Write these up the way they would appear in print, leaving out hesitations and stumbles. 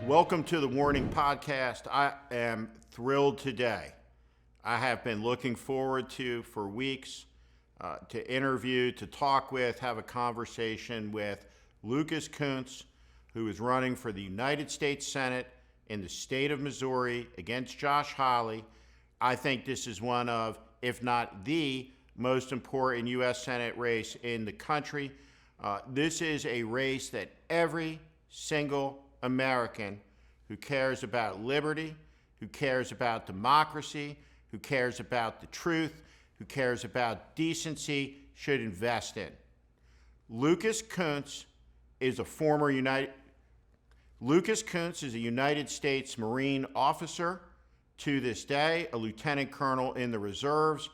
Welcome to the Warning Podcast. I am thrilled today. I have been looking forward to for weeks to interview, to talk with, have a conversation with Lucas Kunce, who is running for the United States Senate in the state of Missouri against Josh Hawley. I think this is one of, if not the most important U.S. Senate race in the country. This is a race that every single American who cares about liberty, who cares about democracy, who cares about the truth, who cares about decency should invest in. Lucas Kunce is a United States Marine officer to this day, a lieutenant colonel in the reserves,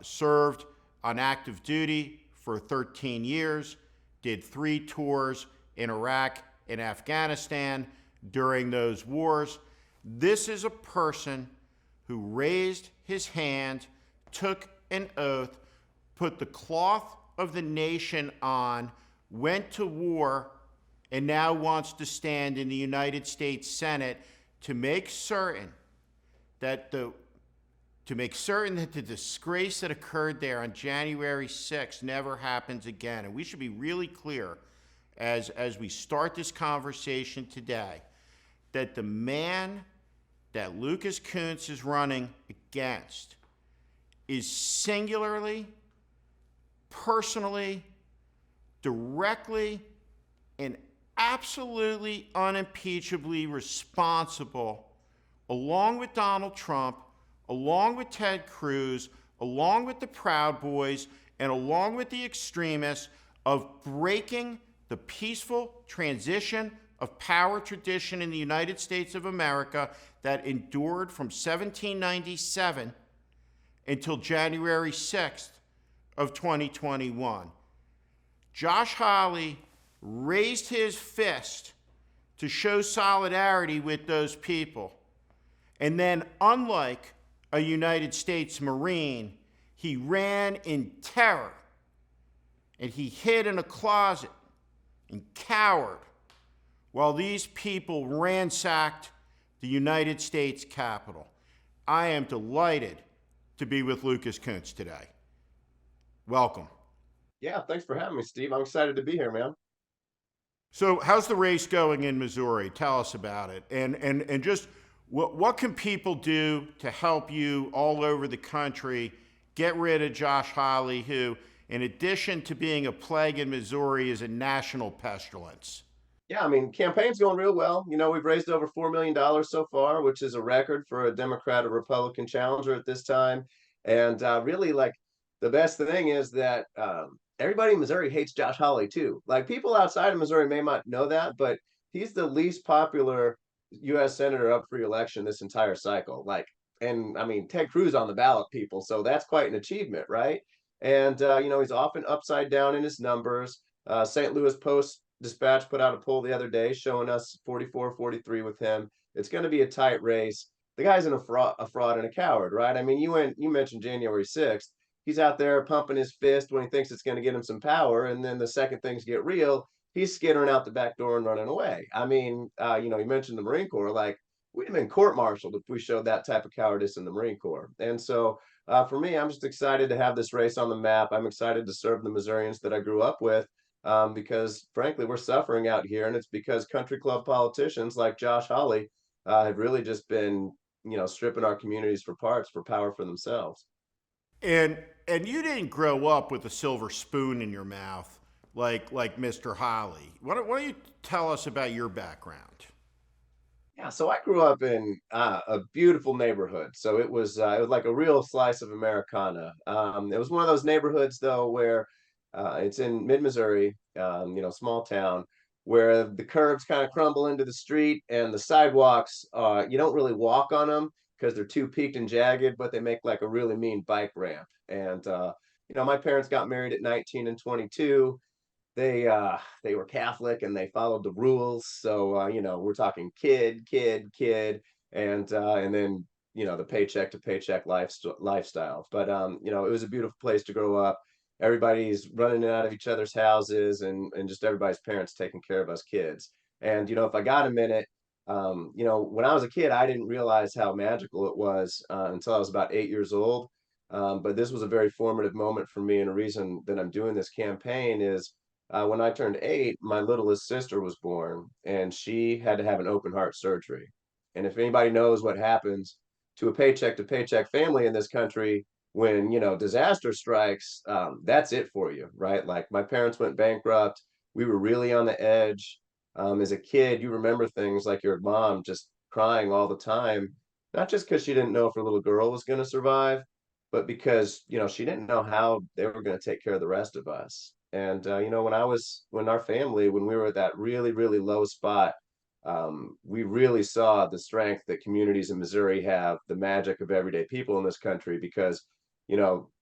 served on active duty for 13 years, did 3 tours in Iraq and Afghanistan during those wars. This is a person who raised his hand, took an oath, put the cloth of the nation on, went to war, and now wants to stand in the United States Senate to make certain that the disgrace that occurred there on January 6th never happens again. And we should be really clear as we start this conversation today that the man that Lucas Kunce is running against is singularly, personally, directly, and absolutely unimpeachably responsible, along with Donald Trump, along with Ted Cruz, along with the Proud Boys, and along with the extremists, of breaking the peaceful transition of power tradition in the United States of America that endured from 1797 until January 6th of 2021. Josh Hawley raised his fist to show solidarity with those people. And then, unlike a United States Marine, he ran in terror and he hid in a closet and cowered while these people ransacked the United States Capitol. I am delighted to be with Lucas Kunce today. Welcome. Yeah, thanks for having me, Steve. I'm excited to be here, man. So how's the race going in Missouri? Tell us about it. And just what can people do to help you all over the country get rid of Josh Hawley, who, in addition to being a plague in Missouri, is a national pestilence? Yeah, I mean, campaign's going real well. We've raised over $4 million so far, which is a record for a Democrat or Republican challenger at this time. And really, like, the best thing is that everybody in Missouri hates Josh Hawley too. Like, people outside of Missouri may not know that, but he's the least popular U.S. senator up for re-election this entire cycle. And I mean, Ted Cruz on the ballot, people. So that's quite an achievement, right? And he's often upside down in his numbers. St. Louis Post Dispatch put out a poll the other day showing us 44-43 with him. It's going to be a tight race. The guy's a fraud and a coward, right? I mean, you mentioned January 6th. He's out there pumping his fist when he thinks it's going to get him some power, and then the second things get real, he's skittering out the back door and running away. I mean, you mentioned the Marine Corps. Like, we'd have been court-martialed if we showed that type of cowardice in the Marine Corps. And so, for me, I'm just excited to have this race on the map. I'm excited to serve the Missourians that I grew up with. Because frankly, we're suffering out here, and it's because country club politicians like Josh Hawley have really just been, stripping our communities for parts for power for themselves. And you didn't grow up with a silver spoon in your mouth like Mr. Hawley. Why don't you tell us about your background? Yeah, so I grew up in a beautiful neighborhood. So it was like a real slice of Americana. It was one of those neighborhoods though where it's in mid-Missouri, small town, where the curbs kind of crumble into the street and the sidewalks, you don't really walk on them because they're too peaked and jagged, but they make like a really mean bike ramp. And my parents got married at 19 and 22. They were Catholic and they followed the rules. So we're talking kid, and then the paycheck to paycheck lifestyle. But it was a beautiful place to grow up. Everybody's running in and out of each other's houses, and just everybody's parents taking care of us kids. And if I got a minute, When I was a kid, I didn't realize how magical it was until I was about 8 years old. But this was a very formative moment for me, and a reason that I'm doing this campaign is when I turned 8, my littlest sister was born, and she had to have an open heart surgery. And if anybody knows what happens to a paycheck to paycheck family in this country when disaster strikes, that's it for you, right? Like my parents went bankrupt. We were really on the edge. As a kid, you remember things like your mom just crying all the time, not just because she didn't know if her little girl was going to survive, but because she didn't know how they were going to take care of the rest of us. And when we were at that really really low spot, we really saw the strength that communities in Missouri have, the magic of everyday people in this country, because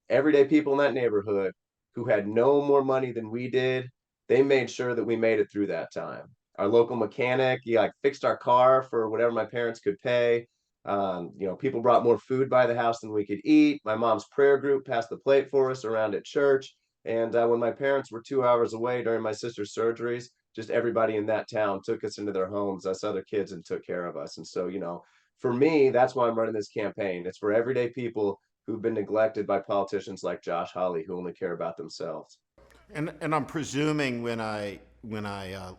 everyday people in that neighborhood who had no more money than we did, they made sure that we made it through that time. Our local mechanic, he like fixed our car for whatever my parents could pay. People brought more food by the house than we could eat. My mom's prayer group passed the plate for us around at church. And when my parents were 2 hours away during my sister's surgeries, just everybody in that town took us into their homes, us other kids, and took care of us. And so, for me, that's why I'm running this campaign. It's for everyday people who've been neglected by politicians like Josh Hawley, who only care about themselves. And I'm presuming when I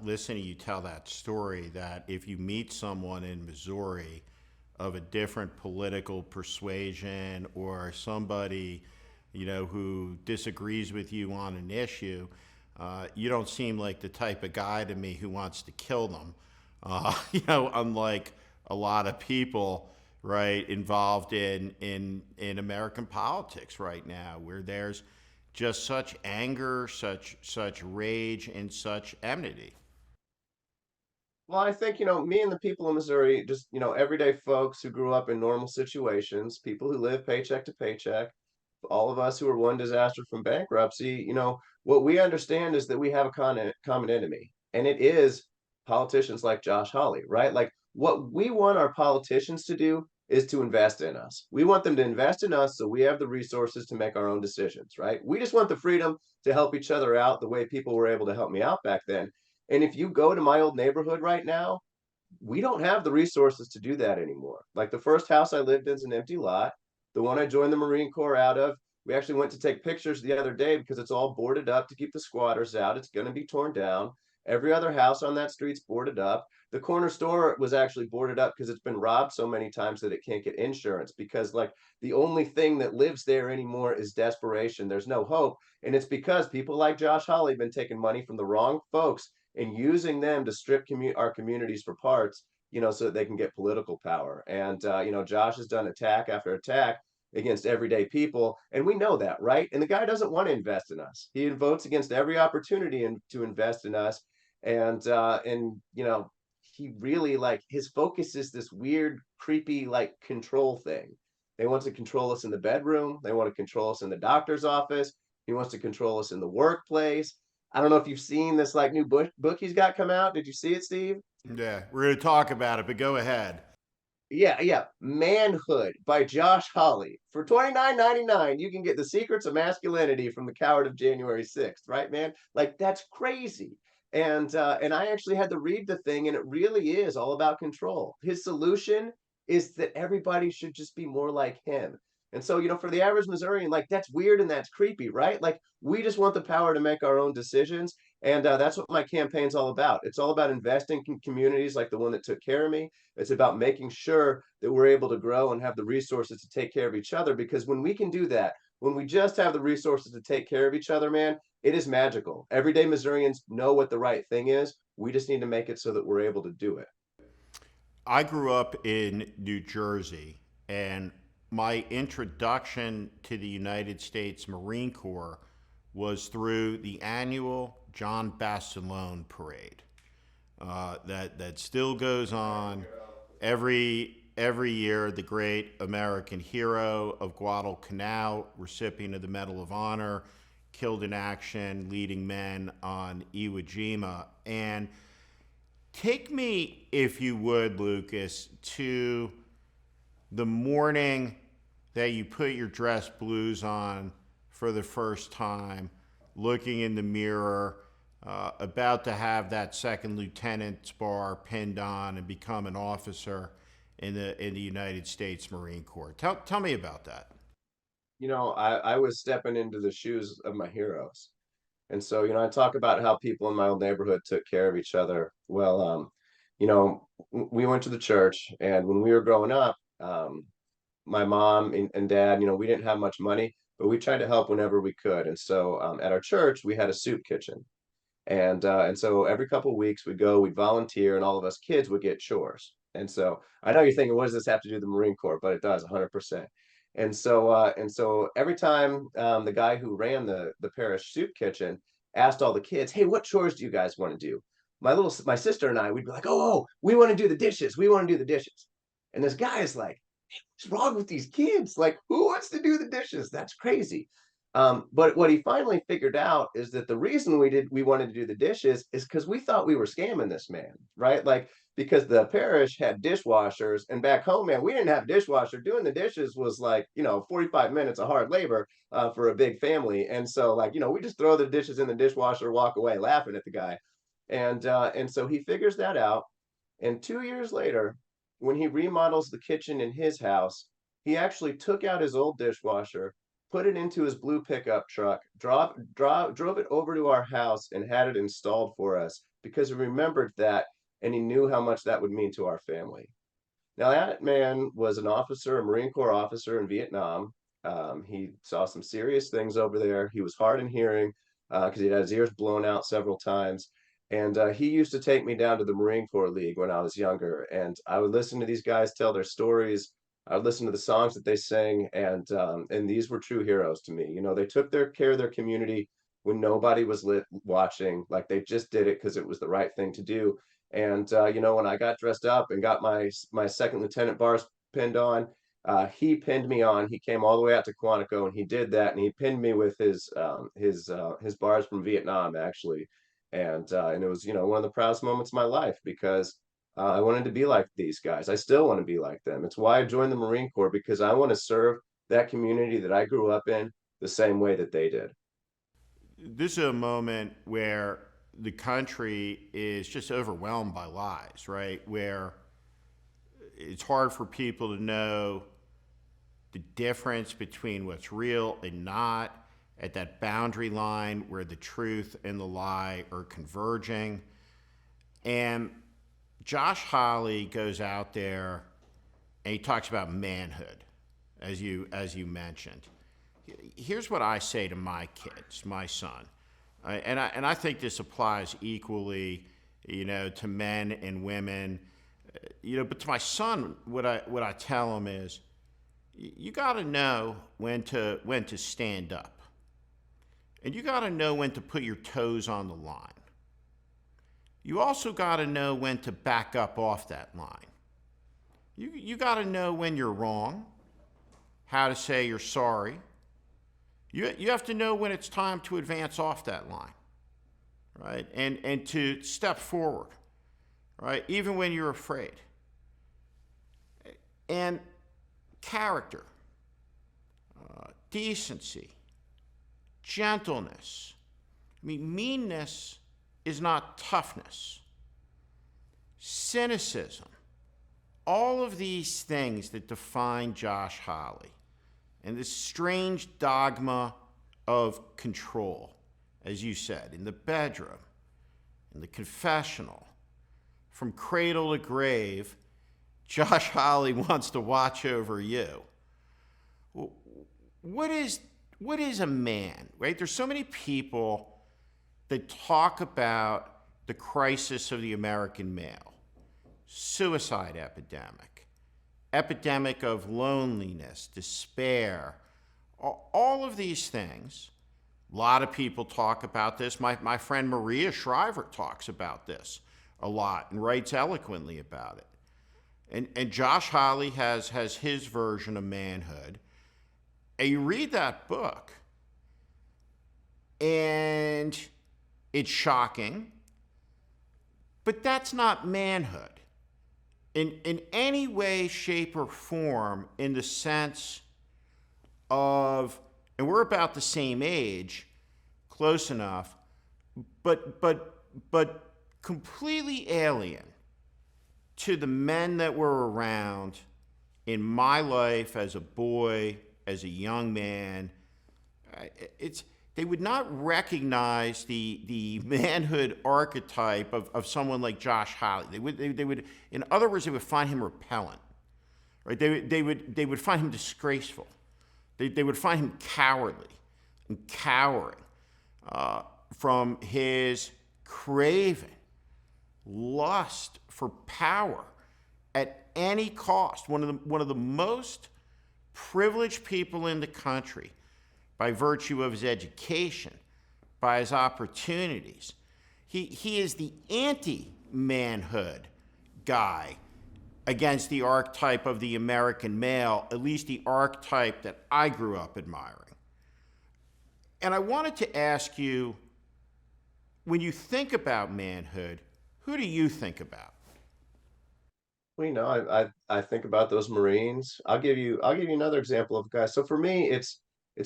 listen to you tell that story that if you meet someone in Missouri of a different political persuasion or somebody who disagrees with you on an issue, you don't seem like the type of guy to me who wants to kill them. Unlike a lot of people, right, involved in American politics right now, where there's just such anger, such rage, and such enmity. Well, I think, me and the people in Missouri, just, everyday folks who grew up in normal situations, people who live paycheck to paycheck, all of us who are one disaster from bankruptcy, what we understand is that we have a common enemy, and it is politicians like Josh Hawley, right? Like what we want our politicians to do is to invest in us. We want them to invest in us so we have the resources to make our own decisions, right? We just want the freedom to help each other out the way people were able to help me out back then. And if you go to my old neighborhood right now, we don't have the resources to do that anymore. Like the first house I lived in is an empty lot. The one I joined the Marine Corps out of, we actually went to take pictures the other day because it's all boarded up to keep the squatters out. It's going to be torn down. Every other house on that street's boarded up. The corner store was actually boarded up because it's been robbed so many times that it can't get insurance, because like the only thing that lives there anymore is desperation. There's no hope. And it's because people like Josh Hawley have been taking money from the wrong folks and using them to strip our communities for parts, so that they can get political power. And Josh has done attack after attack against everyday people, and we know that, right? And the guy doesn't want to invest in us. He votes against every opportunity to invest in us, and he really, like, his focus is this weird, creepy, like control thing. They want to control us in the bedroom. They want to control us in the doctor's office. He wants to control us in the workplace. I don't know if you've seen this like new book he's got come out. Did you see it, Steve? Yeah, we're going to talk about it, but go ahead. Yeah, yeah. Manhood by Josh Hawley. For $29.99, you can get The Secrets of Masculinity from the Coward of January 6th, right, man? Like that's crazy. And I actually had to read the thing, and it really is all about control. His solution is that everybody should just be more like him. And so, for the average Missourian, like that's weird and that's creepy, right? Like we just want the power to make our own decisions. And that's what my campaign's all about. It's all about investing in communities like the one that took care of me. It's about making sure that we're able to grow and have the resources to take care of each other. Because when we can do that, when we just have the resources to take care of each other, man, it is magical. Everyday Missourians know what the right thing is. We just need to make it so that we're able to do it. I grew up in New Jersey, and my introduction to the United States Marine Corps was through the annual John Basilone parade. That still goes on every year. The great American hero of Guadalcanal, recipient of the Medal of Honor, killed in action, leading men on Iwo Jima. And take me, if you would, Lucas, to the morning that you put your dress blues on for the first time, looking in the mirror, about to have that second lieutenant's bar pinned on and become an officer in the United States Marine Corps. Tell me about that. I was stepping into the shoes of my heroes. And so, I talk about how people in my old neighborhood took care of each other. Well, we went to the church, and when we were growing up, my mom and dad, we didn't have much money, but we tried to help whenever we could. And so, at our church, we had a soup kitchen. And so every couple of weeks we'd volunteer, and all of us kids would get chores. And so I know you're thinking, what does this have to do with the Marine Corps? But it does 100%. And so every time the guy who ran the parish soup kitchen asked all the kids, "Hey, what chores do you guys want to do?" My sister and I, we'd be like, "Oh, we want to do the dishes. We want to do the dishes." And this guy is like, "What's wrong with these kids? Like, who wants to do the dishes? That's crazy." But what he finally figured out is that the reason we wanted to do the dishes is because we thought we were scamming this man, right? Like, because the parish had dishwashers, and back home, man, we didn't have a dishwasher. Doing the dishes was like, 45 minutes of hard labor for a big family. And so, like, we just throw the dishes in the dishwasher, walk away laughing at the guy. And so he figures that out. And 2 years later, when he remodels the kitchen in his house, he actually took out his old dishwasher, put it into his blue pickup truck, drove it over to our house, and had it installed for us because he remembered that, and he knew how much that would mean to our family. Now, that man was an officer, a Marine Corps officer in Vietnam. He saw some serious things over there. He was hard in hearing because he had his ears blown out several times. And he used to take me down to the Marine Corps League when I was younger. And I would listen to these guys tell their stories. I would listen to the songs that they sang. And these were true heroes to me. They took their care of their community when nobody was watching. Like, they just did it because it was the right thing to do. And when I got dressed up and got my second lieutenant bars pinned on, he pinned me on. He came all the way out to Quantico, and he did that, and he pinned me with his bars from Vietnam, actually. And it was, one of the proudest moments of my life because I wanted to be like these guys. I still want to be like them. It's why I joined the Marine Corps, because I want to serve that community that I grew up in the same way that they did. This is a moment where the country is just overwhelmed by lies, right? Where it's hard for people to know the difference between what's real and not, at that boundary line where the truth and the lie are converging. And Josh Hawley goes out there and he talks about manhood, as you mentioned. Here's what I say to my kids, my son, and I think this applies equally, to men and women, but to my son, what I tell him is, you got to know when to stand up. And you got to know when to put your toes on the line. You also got to know when to back up off that line. You got to know when you're wrong, how to say you're sorry. You have to know when it's time to advance off that line, right? And to step forward, right? Even when you're afraid. And character, decency, gentleness. Meanness is not toughness. Cynicism. All of these things that define Josh Hawley, and this strange dogma of control, as you said, in the bedroom, in the confessional, from cradle to grave, Josh Hawley wants to watch over you. What is a man, right? There's so many people that talk about the crisis of the American male, suicide epidemic of loneliness, despair, all of these things. A lot of people talk about this. My friend Maria Shriver talks about this a lot and writes eloquently about it. And Josh Hawley has his version of manhood. And you read that book, and it's shocking, but that's not manhood in any way, shape, or form, in the sense of, and we're about the same age, close enough, but completely alien to the men that were around in my life as a boy, as a young man. It's they would not recognize the manhood archetype of someone like Josh Hawley. They would, in other words, they would find him repellent, right? They would find him disgraceful. They would find him cowardly and cowering from his craving, lust for power at any cost. One of the most privileged people in the country, by virtue of his education, by his opportunities. He is the anti-manhood guy against the archetype of the American male, at least the archetype that I grew up admiring. And I wanted to ask you, when you think about manhood, who do you think about? Well, I think about those Marines. I'll give you another example of a guy. So for me, it's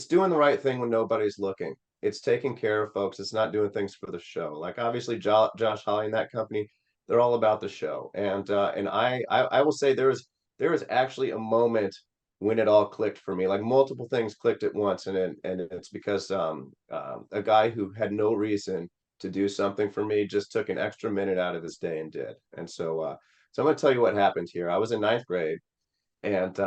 doing the right thing when nobody's looking. It's taking care of folks. It's not doing things for the show. Like obviously Josh Hawley and that company, they're all about the show. And I will say there was actually a moment when it all clicked for me. Like multiple things clicked at once, and it's because a guy who had no reason to do something for me just took an extra minute out of his day and did. So I'm going to tell you what happened here. I was in ninth grade, and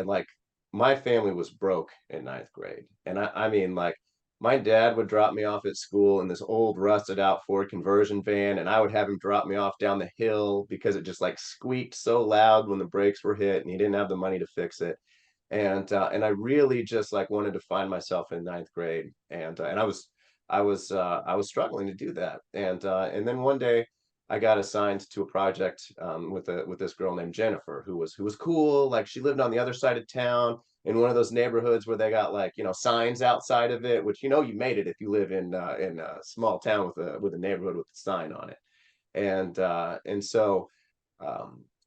like my family was broke in ninth grade, and I mean like my dad would drop me off at school in this old rusted out Ford conversion van, and I would have him drop me off down the hill because it just like squeaked so loud when the brakes were hit, and he didn't have the money to fix it. And I really just like wanted to find myself in ninth grade, and I was struggling to do that, and then one day I got assigned to a project with this girl named Jennifer who was cool. Like she lived on the other side of town in one of those neighborhoods where they got like signs outside of it, which you made it if you live in a small town with a neighborhood with a sign on it. And so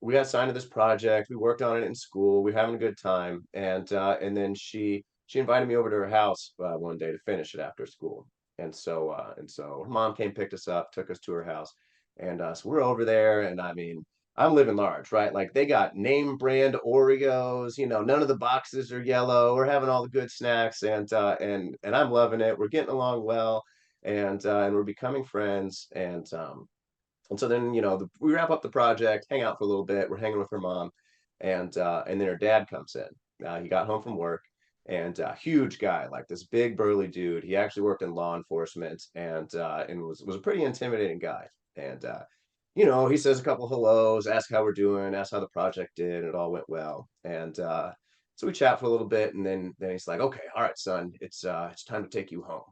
we got assigned to this project. We worked on it in school. We were having a good time, and then she invited me over to her house one day to finish it after school. And so her mom came, picked us up, took us to her house, and so we're over there. And I mean, I'm living large, right? Like they got name brand Oreos. None of the boxes are yellow. We're having all the good snacks, and I'm loving it. We're getting along well, and we're becoming friends. And so then, we wrap up the project, hang out for a little bit. We're hanging with her mom, and then her dad comes in. He got home from work, and huge guy, like this big burly dude. He actually worked in law enforcement, and was a pretty intimidating guy. And he says a couple hellos, asks how we're doing, asks how the project did, and it all went well. And so we chat for a little bit, and then he's like, "Okay, all right, son, it's time to take you home."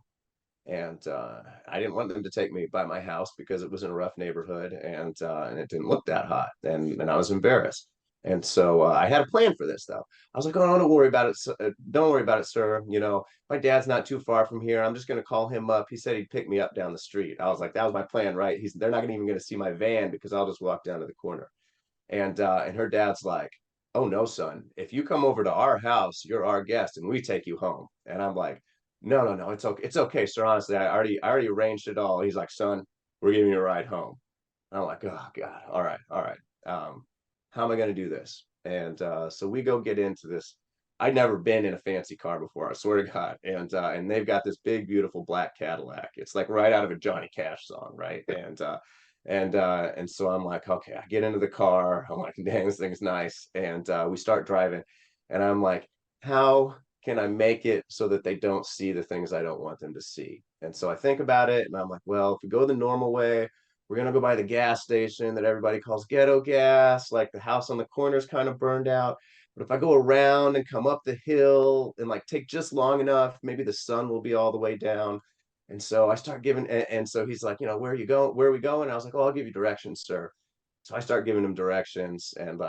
And I didn't want them to take me by my house because it was in a rough neighborhood, and it didn't look that hot, and I was embarrassed. And so I had a plan for this though. I was like, "Oh, no, don't worry about it. Don't worry about it, sir. My dad's not too far from here. I'm just going to call him up. He said he'd pick me up down the street." I was like, "That was my plan, right? They're not even going to see my van because I'll just walk down to the corner." And her dad's like, "Oh no, son, if you come over to our house, you're our guest and we take you home." And I'm like, "No, no, no, it's okay, sir. Honestly, I already arranged it all." He's like, "Son, we're giving you a ride home." And I'm like, "Oh God, all right, all right. How am I gonna do this?" And so we go get into this. I'd never been in a fancy car before, I swear to God. And they've got this big, beautiful black Cadillac. It's like right out of a Johnny Cash song, right? And so I'm like, "Okay." I get into the car. I'm like, "Dang, this thing's nice." And we start driving, and I'm like, "How can I make it so that they don't see the things I don't want them to see?" And so I think about it, and I'm like, "Well, if we go the normal way, we're gonna go by the gas station that everybody calls ghetto gas. Like the house on the corner is kind of burned out. But if I go around and come up the hill and like take just long enough, maybe the sun will be all the way down." And so I start giving, and so he's like, "Where are you going? Where are we going?" I was like, "Oh, I'll give you directions, sir." So I start giving him directions, and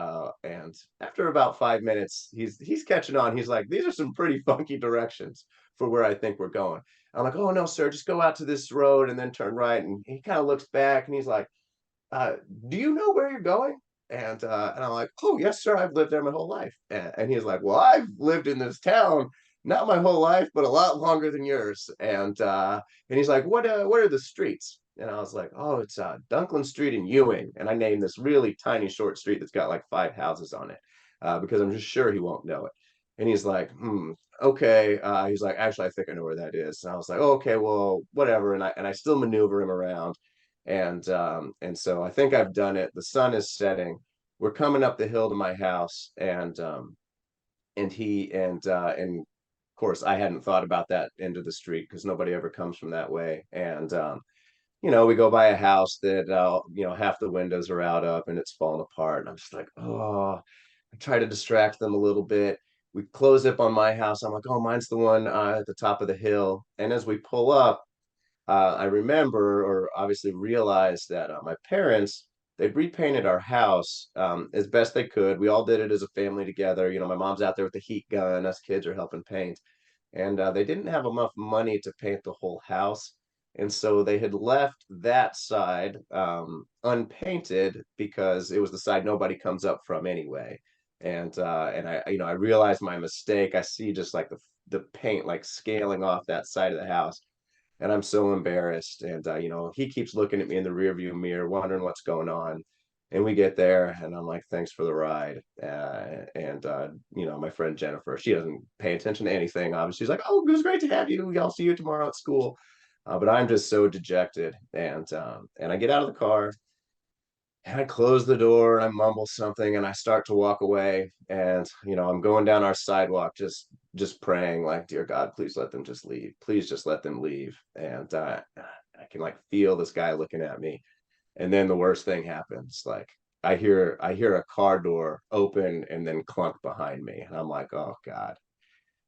after about 5 minutes, he's catching on. He's like, "These are some pretty funky directions for where I think we're going." I'm like, "Oh no, sir, just go out to this road and then turn right." And he kind of looks back and he's like, uh, "Do you know where you're going?" And I'm like, "Oh yes, sir, I've lived there my whole life." And he's like, "Well, I've lived in this town not my whole life, but a lot longer than yours. And he's like, what are the streets? And I was like, oh, it's Dunklin Street in Ewing. And I named this really tiny short street that's got like 5 houses on it, because I'm just sure he won't know it. And he's like, okay. He's like, actually, I think I know where that is. And I was like, oh, okay, well, whatever. And I still maneuver him around. And so I think I've done it. The sun is setting. We're coming up the hill to my house, and of course I hadn't thought about that end of the street because nobody ever comes from that way. And we go by a house that half the windows are out of and it's falling apart. And I'm just like, oh, I try to distract them a little bit. We close up on my house. I'm like, oh, mine's the one at the top of the hill. And as we pull up, I remember, or obviously realized, that my parents, they'd repainted our house as best they could. We all did it as a family together. My mom's out there with the heat gun, us kids are helping paint. And they didn't have enough money to paint the whole house. And so they had left that side unpainted because it was the side nobody comes up from anyway. And I realized my mistake. I see just like the paint like scaling off that side of the house, and I'm so embarrassed. And he keeps looking at me in the rearview mirror, wondering what's going on. And we get there, and I'm like, "Thanks for the ride." And my friend Jennifer, she doesn't pay attention to anything. Obviously, she's like, "Oh, it was great to have you. I'll see you tomorrow at school." But I'm just so dejected, and I get out of the car, and I close the door, and I mumble something, and I start to walk away. And I'm going down our sidewalk, just praying, like, dear God, please let them just leave. Please just let them leave. And I can like feel this guy looking at me. And then the worst thing happens. Like, I hear a car door open and then clunk behind me. And I'm like, oh God,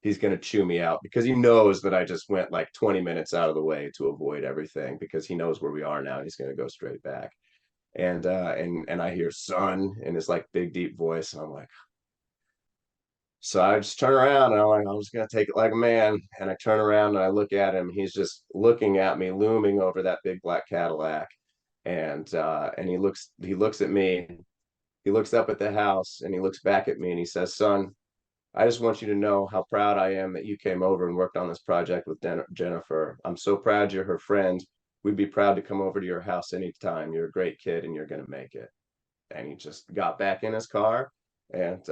he's gonna chew me out, because he knows that I just went like 20 minutes out of the way to avoid everything, because he knows where we are now. He's gonna go straight back. And I hear son in his like big deep voice, and I'm like, so I just turn around, and I'm like, I'm just gonna take it like a man. And I turn around and I look at him. He's just looking at me, looming over that big black Cadillac. And he looks at me, he looks up at the house, and he looks back at me, and he says, son, I just want you to know how proud I am that you came over and worked on this project with Jennifer. I'm so proud you're her friend. We'd be proud to come over to your house anytime. You're a great kid and you're going to make it. And he just got back in his car and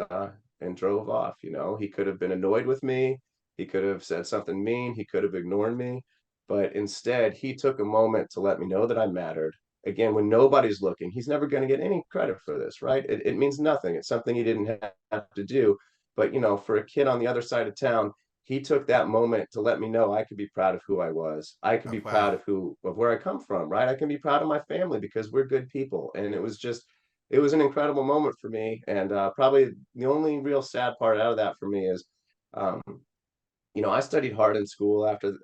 drove off. He could have been annoyed with me. He could have said something mean. He could have ignored me. But instead, he took a moment to let me know that I mattered. Again, when nobody's looking, he's never going to get any credit for this, right? It means nothing. It's something he didn't have to do. But for a kid on the other side of town, he took that moment to let me know I could be proud of who I was. I could Oh, be wow. proud of where I come from, right? I can be proud of my family because we're good people. And it was an incredible moment for me. And probably the only real sad part out of that for me is, um, I studied hard in school after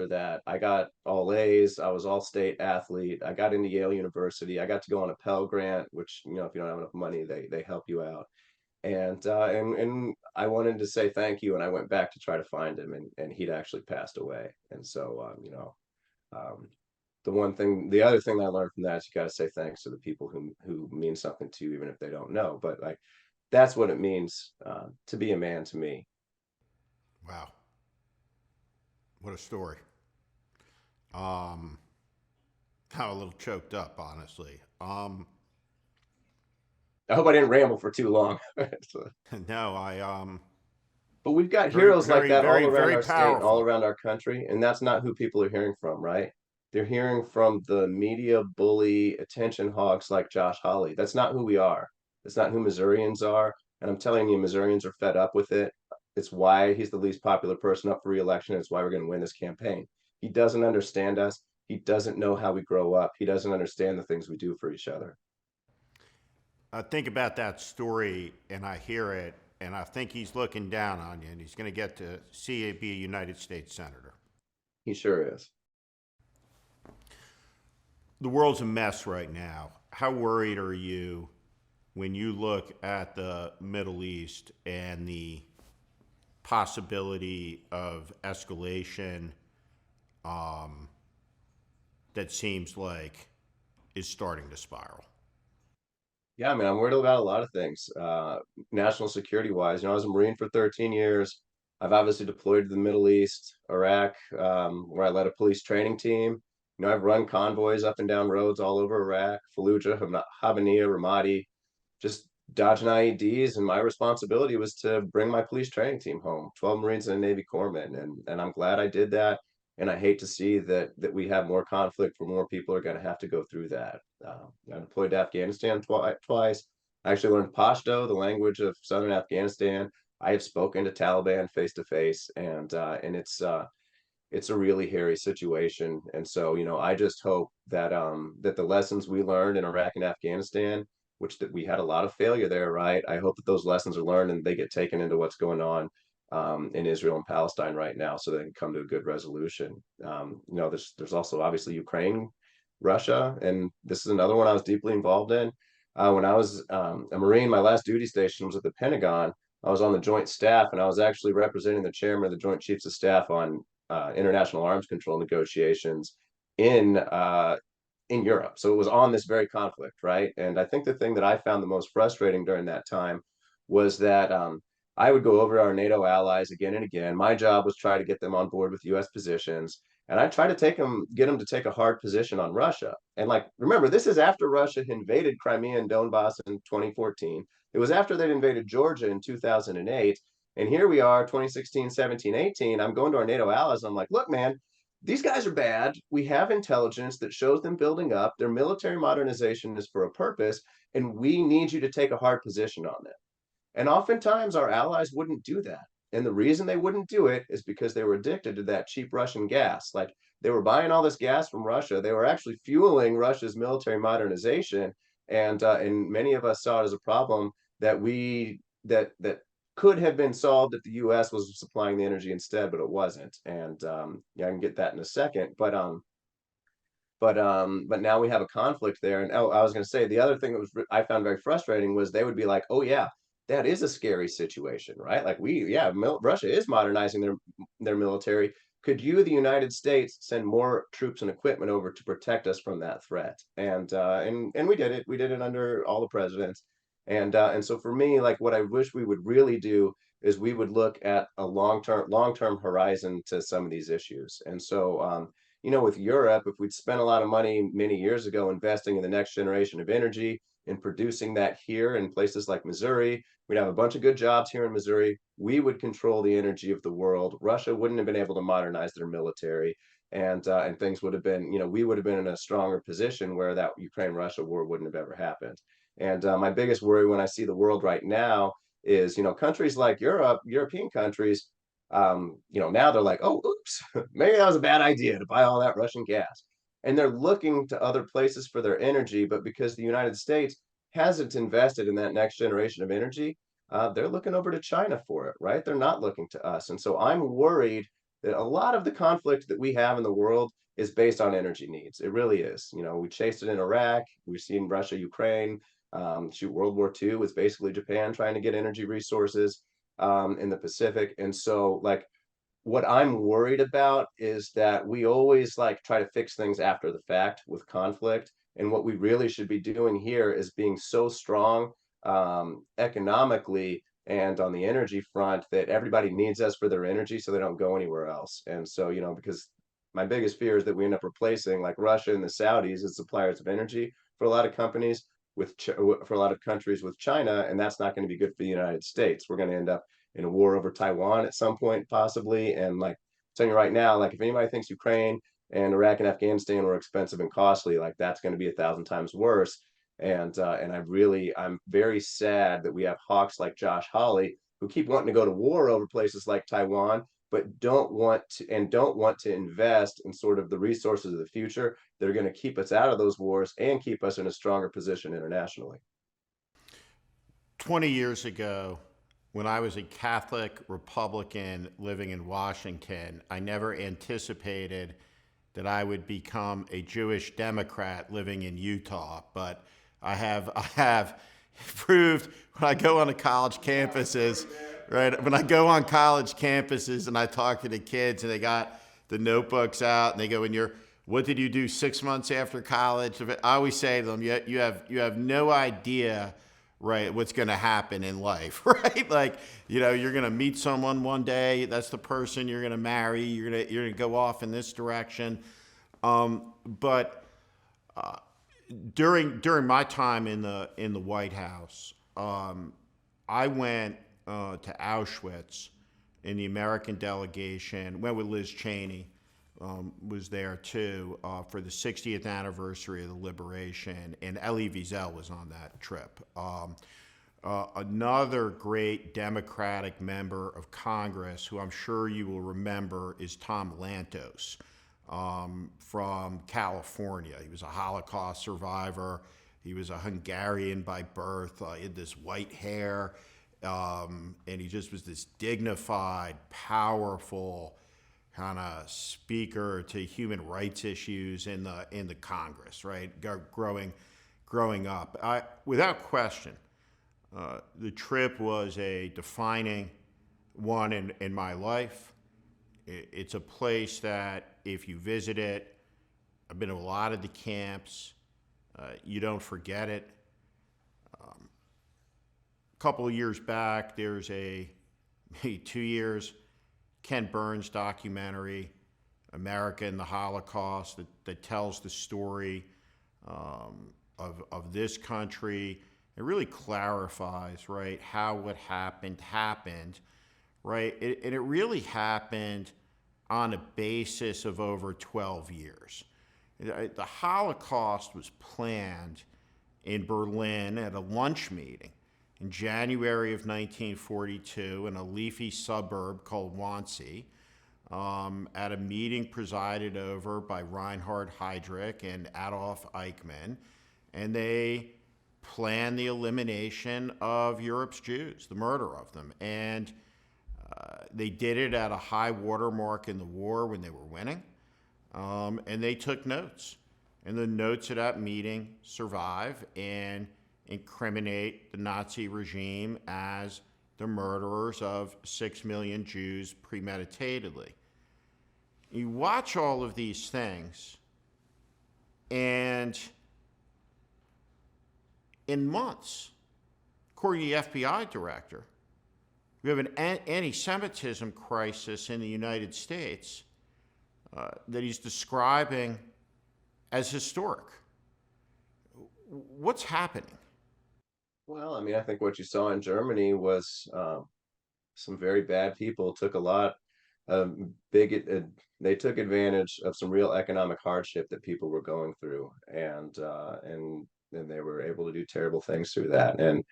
that. I got all A's. I was all state athlete. I got into Yale University. I got to go on a Pell Grant, which if you don't have enough money, they help you out. And I wanted to say thank you, and I went back to try to find him, and he'd actually passed away. And so um, the other thing that I learned from that is you got to say thanks to the people who mean something to you, even if they don't know. But like, that's what it means to be a man to me. Wow. What a story. Um, I'm a little choked up, honestly. I hope I didn't ramble for too long. So, No, but we've got very, heroes like very, that all very, around very our state, all powerful. around our country, and that's not who people are hearing from, right? They're hearing from the media bully attention hogs like Josh Hawley. That's not who we are. That's not who Missourians are. And I'm telling you, Missourians are fed up with it. It's why he's the least popular person up for reelection. It's why we're going to win this campaign. He doesn't understand us. He doesn't know how we grow up. He doesn't understand the things we do for each other. I think about that story and I hear it, and I think he's looking down on you, and he's going to get to see you be a United States Senator. He sure is. The world's a mess right now. How worried are you when you look at the Middle East and the possibility of escalation that seems like is starting to spiral? Yeah, I mean, I'm worried about a lot of things. National security wise, I was a Marine for 13 years. I've obviously deployed to the Middle East, Iraq, where I led a police training team. You know, I've run convoys up and down roads all over Iraq, Fallujah, Habaniya, Ramadi, just dodging IEDs. And my responsibility was to bring my police training team home, 12 Marines and a Navy corpsman. And I'm glad I did that. And I hate to see that we have more conflict where more people are going to have to go through that. I deployed to Afghanistan twice. I actually learned Pashto, the language of southern Afghanistan. I have spoken to Taliban face to face, and it's a really hairy situation. And so, you know, I just hope that the lessons we learned in Iraq and Afghanistan, which that we had a lot of failure there, right? I hope that those lessons are learned and they get taken into what's going on in Israel and Palestine right now, so they can come to a good resolution. You know, there's also obviously Ukraine, Russia, and this is another one I was deeply involved in. When I was a Marine, my last duty station was at the Pentagon. I was on the Joint Staff, and I was actually representing the chairman of the Joint Chiefs of Staff on international arms control negotiations in in Europe. So it was on this very conflict, right? And I think the thing that I found the most frustrating during that time was that I would go over to our NATO allies again and again. My job was try to get them on board with U.S. positions, and I try to get them to take a hard position on Russia. And like, remember, this is after Russia invaded Crimea and Donbass in 2014. It was after they'd invaded Georgia in 2008. And here we are, 2016, 17, 18. I'm going to our NATO allies. And I'm like, look, man, these guys are bad. We have intelligence that shows them building up. Their military modernization is for a purpose, and we need you to take a hard position on them. And oftentimes our allies wouldn't do that. And the reason they wouldn't do it is because they were addicted to that cheap Russian gas. Like, they were buying all this gas from Russia. They were actually fueling Russia's military modernization. And many of us saw it as a problem that could have been solved if the U.S. was supplying the energy instead, but it wasn't. And yeah, I can get that in a second. But now we have a conflict there. And oh, I was going to say the other thing that was I found very frustrating was they would be like, "Oh yeah, that is a scary situation, right? Like Russia is modernizing their military. Could you, the United States, send more troops and equipment over to protect us from that threat?" And we did it. We did it under all the presidents. And so for me, like, what I wish we would really do is we would look at a long term horizon to some of these issues. And so you know, with Europe, if we'd spent a lot of money many years ago investing in the next generation of energy and producing that here in places like Missouri, we'd have a bunch of good jobs here in Missouri. We would control the energy of the world. Russia wouldn't have been able to modernize their military, and things would have been, you know, we would have been in a stronger position where that Ukraine-Russia war wouldn't have ever happened. And my biggest worry when I see the world right now is, you know, countries like Europe, European countries, you know, now they're like, oh, oops, maybe that was a bad idea to buy all that Russian gas. And they're looking to other places for their energy, but because the United States hasn't invested in that next generation of energy, they're looking over to China for it, right? They're not looking to us. And so I'm worried that a lot of the conflict that we have in the world is based on energy needs. It really is. You know, we chased it in Iraq, we've seen Russia, Ukraine, World War II was basically Japan trying to get energy resources in the Pacific. And so, like, what I'm worried about is that we always like try to fix things after the fact with conflict. And what we really should be doing here is being so strong economically and on the energy front that everybody needs us for their energy so they don't go anywhere else. And so, you know, because my biggest fear is that we end up replacing like Russia and the Saudis as suppliers of energy for a lot of companies for a lot of countries with China, and that's not going to be good for the United States. We're going to end up in a war over Taiwan at some point, possibly. And like, I'm telling you right now, like, if anybody thinks Ukraine and Iraq and Afghanistan were expensive and costly, like, that's going to be 1,000 times worse. And I'm very sad that we have hawks like Josh Hawley who keep wanting to go to war over places like Taiwan, but don't want to invest in sort of the resources of the future that are going to keep us out of those wars and keep us in a stronger position internationally. 20 years ago, when I was a Catholic Republican living in Washington, I never anticipated that I would become a Jewish Democrat living in Utah. But I have proved when I go on the college campuses, right? When I go on college campuses and I talk to the kids and they got the notebooks out and they go, what did you do 6 months after college? I always say to them, you have no idea right? What's going to happen in life, right? Like, you're going to meet someone one day. That's the person you're going to marry. You're going to go off in this direction. But during my time in the White House, I went to Auschwitz in the American delegation. Went with Liz Cheney, was there too for the 60th anniversary of the liberation, and Elie Wiesel was on that trip. Another great Democratic member of Congress, who I'm sure you will remember, is Tom Lantos from California. He was a Holocaust survivor. He was a Hungarian by birth. He had this white hair, and he just was this dignified, powerful kind of speaker to human rights issues in the Congress. Right, growing up, without question, the trip was a defining one in my life. It's a place that, if you visit it, I've been to a lot of the camps, you don't forget it. A couple of years back, there's maybe 2 years, Ken Burns documentary, America and the Holocaust, that tells the story of this country. It really clarifies, right, how what happened, right? And it really happened on a basis of over 12 years. The Holocaust was planned in Berlin at a lunch meeting in January of 1942 in a leafy suburb called Wannsee, at a meeting presided over by Reinhard Heydrich and Adolf Eichmann, and they planned the elimination of Europe's Jews, the murder of them. And they did it at a high watermark in the war when they were winning, and they took notes. And the notes of that meeting survive and incriminate the Nazi regime as the murderers of 6 million Jews premeditatedly. You watch all of these things, and in months, according to the FBI director, we have an anti-Semitism crisis in the United States that he's describing as historic. What's happening? Well, I mean, I think what you saw in Germany was some very bad people took a lot of they took advantage of some real economic hardship that people were going through, and they were able to do terrible things through that. And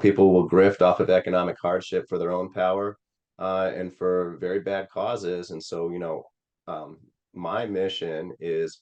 people will grift off of economic hardship for their own power, and for very bad causes. And so, my mission is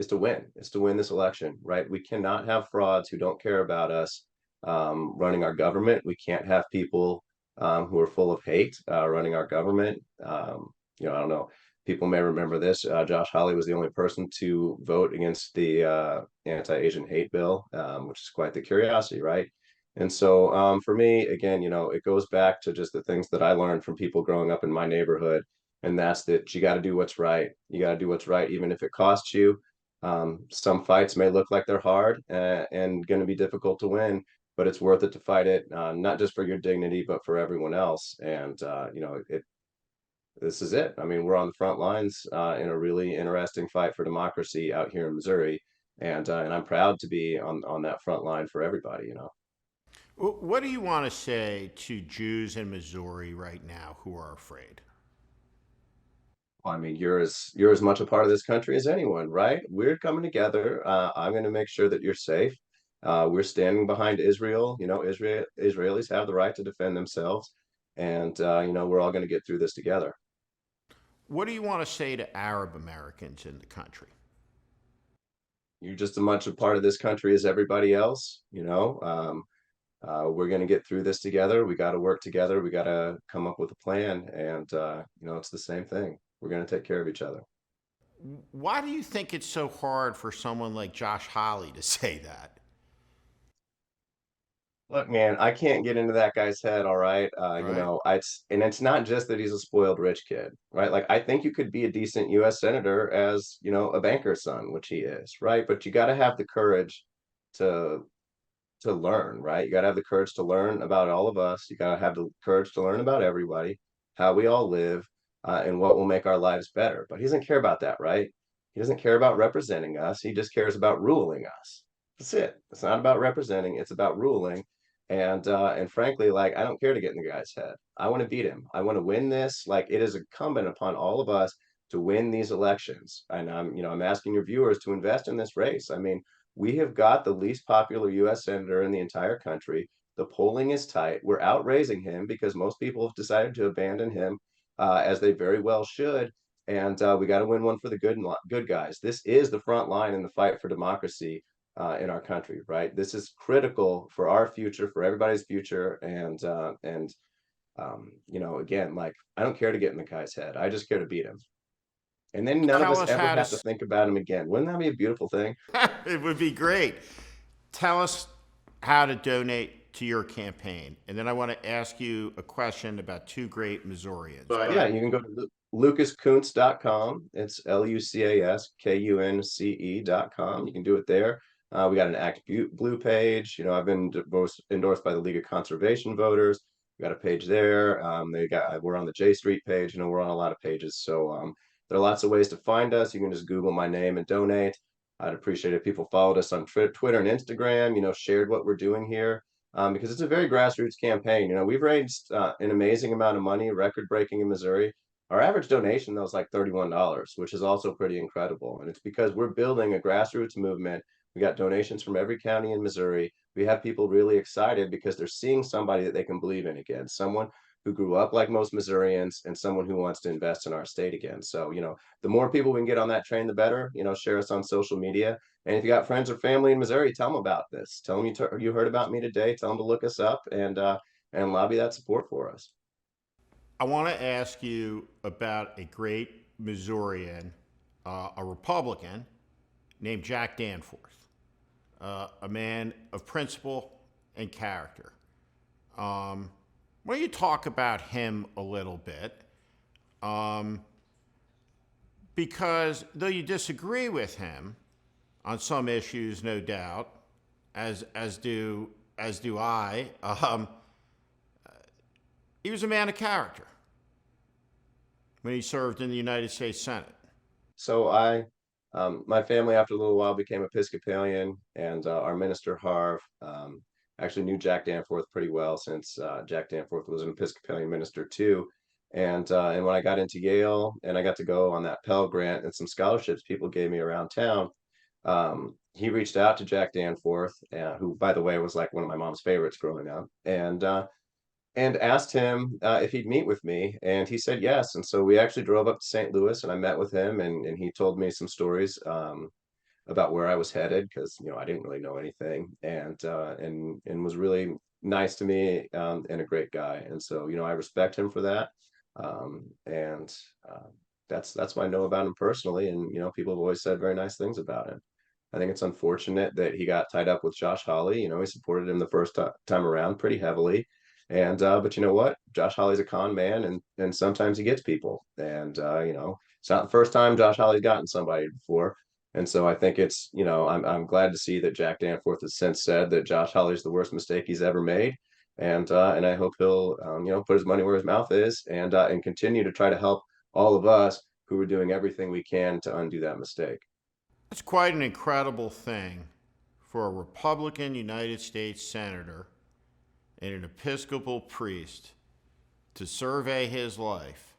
to win. Is to win this election, right? We cannot have frauds who don't care about us running our government. We can't have people who are full of hate running our government. I don't know. People may remember this. Josh Hawley was the only person to vote against the anti-Asian hate bill, which is quite the curiosity, right? And so, for me, again, it goes back to just the things that I learned from people growing up in my neighborhood, and that's that you got to do what's right. You got to do what's right, even if it costs you. Some fights may look like they're hard and going to be difficult to win, but it's worth it to fight it, not just for your dignity, but for everyone else. And this is it. I mean, we're on the front lines in a really interesting fight for democracy out here in Missouri, and I'm proud to be on that front line for everybody. What do you want to say to Jews in Missouri right now who are afraid? Well, I mean, you're as much a part of this country as anyone, right? We're coming together. I'm going to make sure that you're safe. We're standing behind Israel. Israelis have the right to defend themselves, and we're all going to get through this together. What do you want to say to Arab Americans in the country? You're just as much a part of this country as everybody else. We're going to get through this together. We got to work together. We got to come up with a plan, and it's the same thing. We're going to take care of each other. Why do you think it's so hard for someone like Josh Hawley to say that? Look, man, I can't get into that guy's head, all right? Right? It's not just that he's a spoiled rich kid, right? Like, I think you could be a decent U.S. senator as, a banker's son, which he is, right? But you got to have the courage to to learn, right? You got to have the courage to learn about all of us. You got to have the courage to learn about everybody, how we all live, and what will make our lives better. But he doesn't care about that, right? He doesn't care about representing us. He just cares about ruling us. That's it. It's not about representing. It's about ruling. And frankly, like I don't care to get in the guy's head. I want to beat him. I want to win this. Like it is incumbent upon all of us to win these elections. And I'm asking your viewers to invest in this race. I mean, we have got the least popular U.S. senator in the entire country. The polling is tight. We're outraising him because most people have decided to abandon him, as they very well should. And we got to win one for the good guys. This is the front line in the fight for democracy in our country, right? This is critical for our future, for everybody's future, and again, like I don't care to get in the guy's head. I just care to beat him, and then none of Tell us us ever how to. have to think about him again. Wouldn't that be a beautiful thing? It would be great. Tell us how to donate to your campaign. And then I want to ask you a question about two great Missourians. Yeah, you can go to lucaskunce.com. It's LUCASKUNCE.com. You can do it there. We got an Act Blue page. I've been endorsed by the League of Conservation Voters. We got a page there. We're on the J Street page. We're on a lot of pages. So there are lots of ways to find us. You can just Google my name and donate. I'd appreciate it if people followed us on Twitter and Instagram, shared what we're doing here. Because it's a very grassroots campaign. We've raised an amazing amount of money, record breaking in Missouri. Our average donation, though, is like $31, which is also pretty incredible. And it's because we're building a grassroots movement. We got donations from every county in Missouri. We have people really excited because they're seeing somebody that they can believe in again, someone who grew up like most Missourians and someone who wants to invest in our state again. So, the more people we can get on that train, the better. Share us on social media. And if you got friends or family in Missouri, tell them about this. Tell them you heard about me today. Tell them to look us up and lobby that support for us. I want to ask you about a great Missourian, a Republican named Jack Danforth, a man of principle and character. Why don't you talk about him a little bit? Because though you disagree with him on some issues, no doubt, as do I, he was a man of character when he served in the United States Senate. So my family after a little while became Episcopalian, and our minister Harv actually knew Jack Danforth pretty well since Jack Danforth was an Episcopalian minister too. And when I got into Yale and I got to go on that Pell Grant and some scholarships people gave me around town, he reached out to Jack Danforth, who, by the way, was like one of my mom's favorites growing up, and asked him if he'd meet with me, and he said yes. And so we actually drove up to St. Louis, and I met with him, and he told me some stories about where I was headed because I didn't really know anything, and was really nice to me, and a great guy. And so I respect him for that, and that's what I know about him personally. And people have always said very nice things about him. I think it's unfortunate that he got tied up with Josh Hawley. He supported him the first time around pretty heavily. But you know what? Josh Hawley's a con man, and sometimes he gets people. And it's not the first time Josh Hawley's gotten somebody before. And so I think it's I'm glad to see that Jack Danforth has since said that Josh Hawley's the worst mistake he's ever made. And I hope he'll put his money where his mouth is, and continue to try to help all of us who are doing everything we can to undo that mistake. It's quite an incredible thing for a Republican United States Senator and an Episcopal priest to survey his life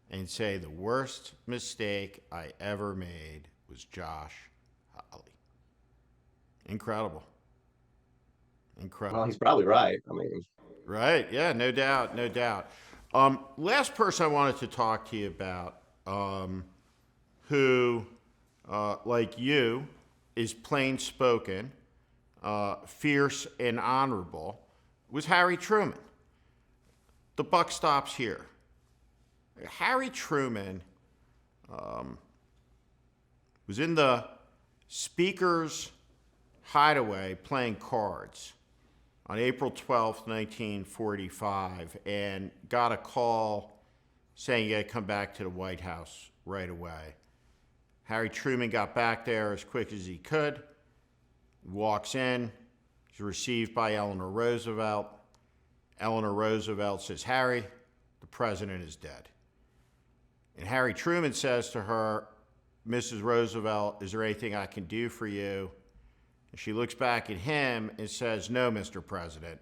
and say the worst mistake I ever made was Josh Hawley. Incredible. Well, he's probably right. I mean, right? Yeah, no doubt, no doubt. Last person I wanted to talk to you about, who, like you, is plain spoken, fierce, and honorable, was Harry Truman. The buck stops here. Harry Truman was in the speaker's hideaway playing cards on April 12th, 1945, and got a call saying you got to come back to the White House right away. Harry Truman got back there as quick as he could, walks in, He's received by Eleanor Roosevelt. Eleanor Roosevelt says, "Harry, the president is dead." And Harry Truman says to her, "Mrs. Roosevelt, is there anything I can do for you?" And she looks back at him and says, "No, Mr. President.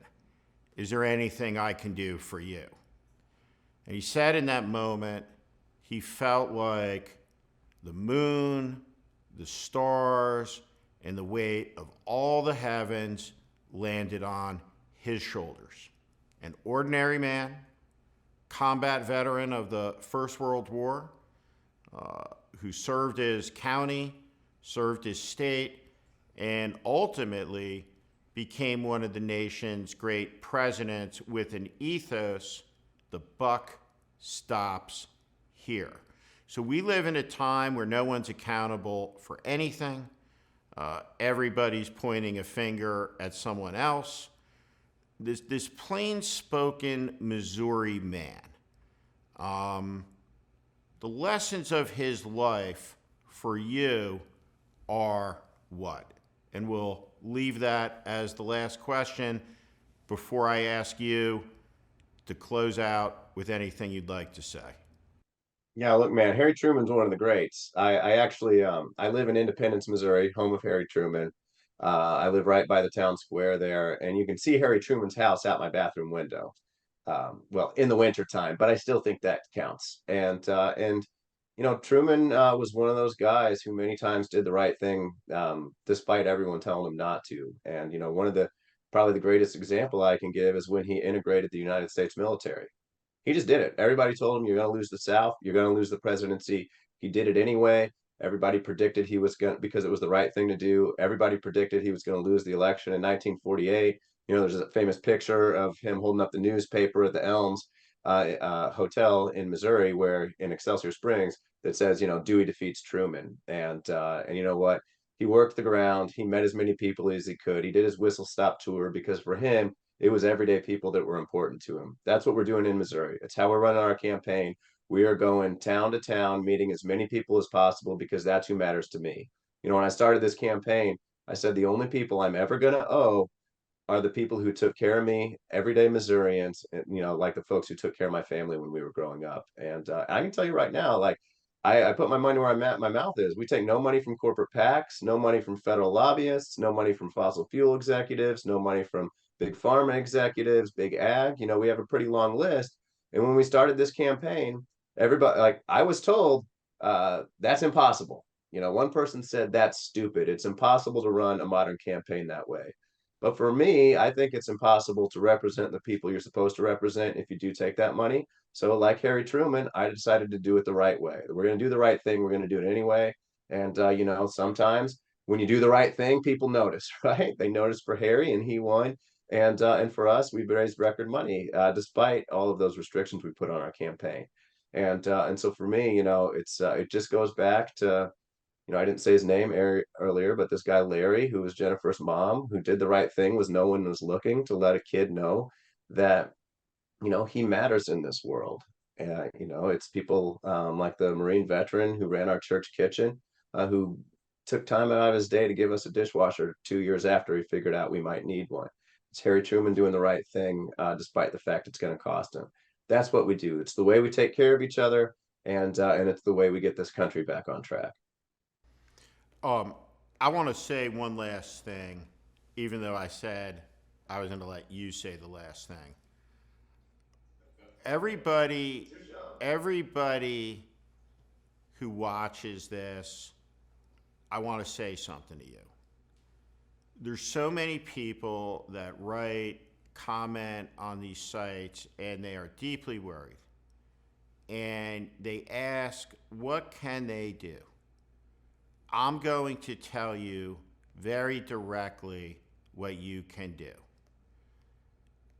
Is there anything I can do for you?" And he said in that moment, he felt like the moon, the stars, and the weight of all the heavens landed on his shoulders. An ordinary man, combat veteran of the First World War, who served his county, served his state, and ultimately became one of the nation's great presidents with an ethos: the buck stops here. So we live in a time where no one's accountable for anything. Everybody's pointing a finger at someone else. This plain-spoken Missouri man, the lessons of his life for you are what? And we'll leave that as the last question before I ask you to close out with anything you'd like to say. Yeah, look, man, Harry Truman's one of the greats. I actually I live in Independence, Missouri, home of Harry Truman. I live right by the town square there, and you can see Harry Truman's house out my bathroom window. Well, in the winter time, but I still think that counts. And you know, Truman was one of those guys who many times did the right thing, despite everyone telling him not to. And you know, one of the probably the greatest example I can give is when he integrated the United States military. He just did it. Everybody told him, you're going to lose the South, you're going to lose the presidency. He did it anyway. Everybody predicted he was going to, because it was the right thing to do. Everybody predicted he was going to lose the election in 1948. You know, there's a famous picture of him holding up the newspaper at the Elms Hotel in Missouri, where in Excelsior Springs, that says, you know, Dewey defeats Truman. And you know what? He worked the ground. He met as many people as he could. He did his whistle stop tour because for him, it was everyday people that were important to him. That's what we're doing in Missouri. It's how we're running our campaign. We are going town to town, meeting as many people as possible because that's who matters to me. You know, when I started this campaign, I said the only people I'm ever going to owe are the people who took care of me, everyday Missourians, and, you know, like the folks who took care of my family when we were growing up. And I can tell you right now, like I put my money where my mouth is. We take no money from corporate PACs, no money from federal lobbyists, no money from fossil fuel executives, no money from big pharma executives, big ag. You know, we have a pretty long list. And when we started this campaign, everybody, like I was told, that's impossible. You know, one person said that's stupid. It's impossible to run a modern campaign that way. But for me, I think it's impossible to represent the people you're supposed to represent if you do take that money. So, like Harry Truman, I decided to do it the right way. We're going to do the right thing. We're going to do it anyway. And you know, sometimes when you do the right thing, people notice, right? They noticed for Harry, and he won. And for us, we've raised record money despite all of those restrictions we put on our campaign. And so for me, you know, it just goes back to, you know, I didn't say his name earlier, but this guy Larry, who was Jennifer's mom, who did the right thing, was no one was looking to let a kid know that, you know, he matters in this world. You know, it's people like the Marine veteran who ran our church kitchen, who took time out of his day to give us a dishwasher 2 years after he figured out we might need one. It's Harry Truman doing the right thing, despite the fact it's going to cost him. That's what we do. It's the way we take care of each other, and it's the way we get this country back on track. Um, I want to say one last thing, even though I said I was going to let you say the last thing. Everybody, everybody who watches this, I want to say something to you. There's so many people that write, comment on these sites, and they are deeply worried. And they ask, what can they do? I'm going to tell you very directly what you can do.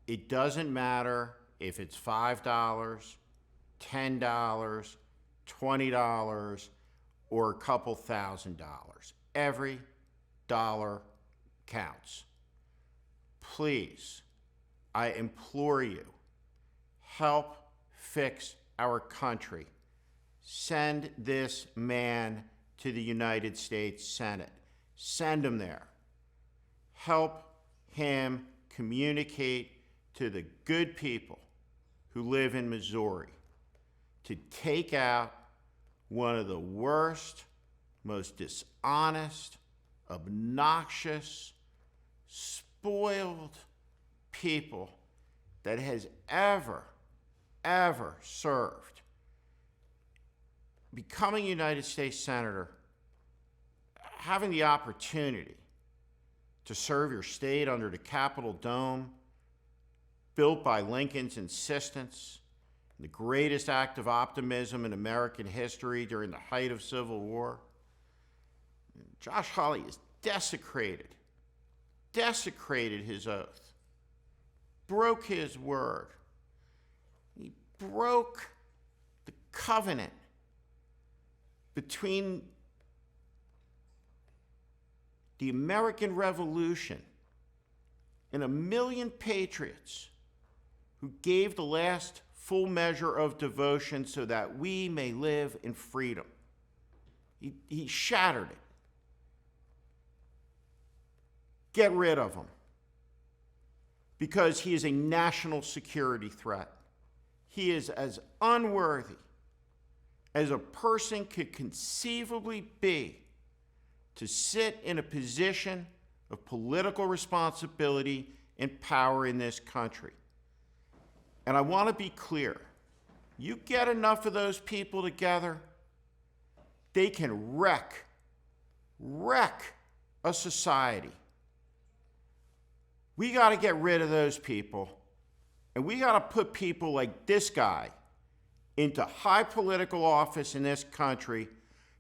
It doesn't matter if it's $5, $10, $20, or a couple $1,000s. Every dollar counts. Please, I implore you, help fix our country. Send this man to the United States Senate. Send him there. Help him communicate to the good people who live in Missouri to take out one of the worst, most dishonest, obnoxious, spoiled people that has ever served. Becoming a United States Senator, having the opportunity to serve your state under the Capitol Dome, built by Lincoln's insistence, the greatest act of optimism in American history during the height of Civil War. Josh Hawley has desecrated his oath, broke his word. He broke the covenant between the American Revolution and 1 million patriots who gave the last full measure of devotion so that we may live in freedom. He shattered it. Get rid of him, because he is a national security threat. He is as unworthy as a person could conceivably be to sit in a position of political responsibility and power in this country. And I want to be clear. You get enough of those people together, they can wreck a society. We got to get rid of those people, and we got to put people like this guy into high political office in this country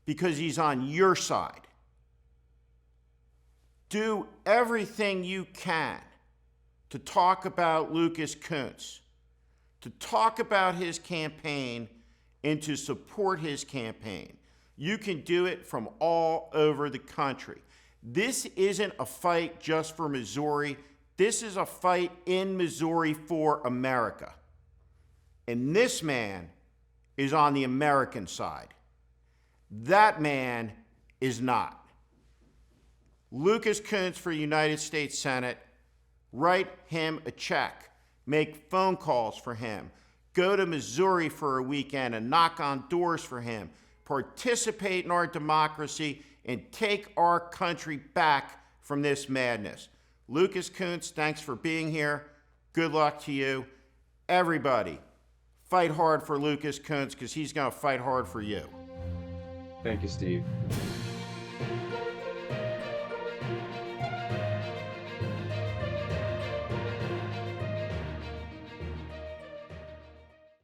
because he's on your side. Do everything you can to talk about Lucas Kunce, to talk about his campaign, and to support his campaign. You can do it from all over the country. This isn't a fight just for Missouri. This is a fight in Missouri for America. And this man is on the American side. That man is not. Lucas Kunce for United States Senate. Write him a check. Make phone calls for him. Go to Missouri for a weekend and knock on doors for him. Participate in our democracy and take our country back from this madness. Lucas Kunce, thanks for being here. Good luck to you. Everybody, fight hard for Lucas Kunce because he's going to fight hard for you. Thank you, Steve.